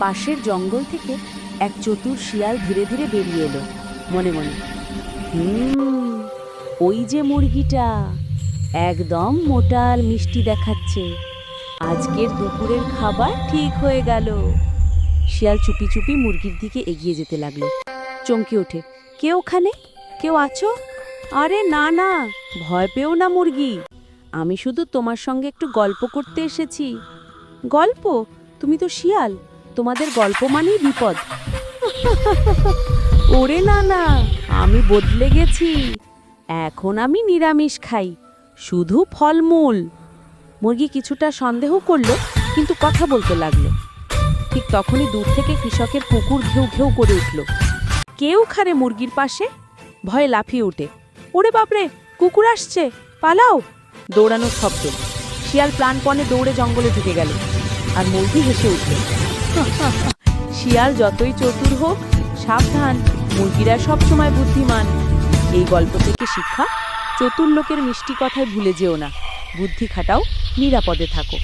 পাশের জঙ্গল থেকে এক চতুর শিয়াল ধীরে ধীরে বেরিয়ে এলো, মনে মনে, ওই যে মুরগিটা, একদম মোটা আর মিষ্টি দেখাচ্ছে। আজকের দুপুরের খাবার ঠিক হয়ে গেল। শিয়াল চুপি চুপি মুরগির দিকে এগিয়ে যেতে লাগলো। চমকে ওঠে, কে ওখানে? কেউ আছো? আরে না না, ভয় পেও না মুরগি, আমি শুধু তোমার সঙ্গে একটু গল্প করতে এসেছি। গল্প? তুমি তো শিয়াল, তোমাদের গল্প মানেই বিপদ। ওরে না না, আমি বদলে গেছি, এখন আমি নিরামিষ খাই, শুধু ফলমূল। মুরগি কিছুটা সন্দেহ করলো, কিন্তু কথা বলতে লাগলো। ঠিক তখনই দূর থেকে কৃষকের কুকুর ঘেউ ঘেউ করে উঠল। কেউ খারে মুরগির পাশে, ভয়ে লাফিয়ে উঠে, ওরে বাপরে, কুকুর আসছে, পালাও! দৌড়ানোর শব্দ। শিয়াল প্রাণপণে দৌড়ে জঙ্গলে ঢুকে গেল, আর মুরগি হেসে উঠল। শিয়াল যতই চতুর হোক, সাবধান, মুরগিরা সবসময় বুদ্ধিমান। এই গল্প থেকে শিক্ষা, চতুর লোকের মিষ্টি কথায় ভুলে যেও না, বুদ্ধি খাটাও, নিরাপদে থাকো।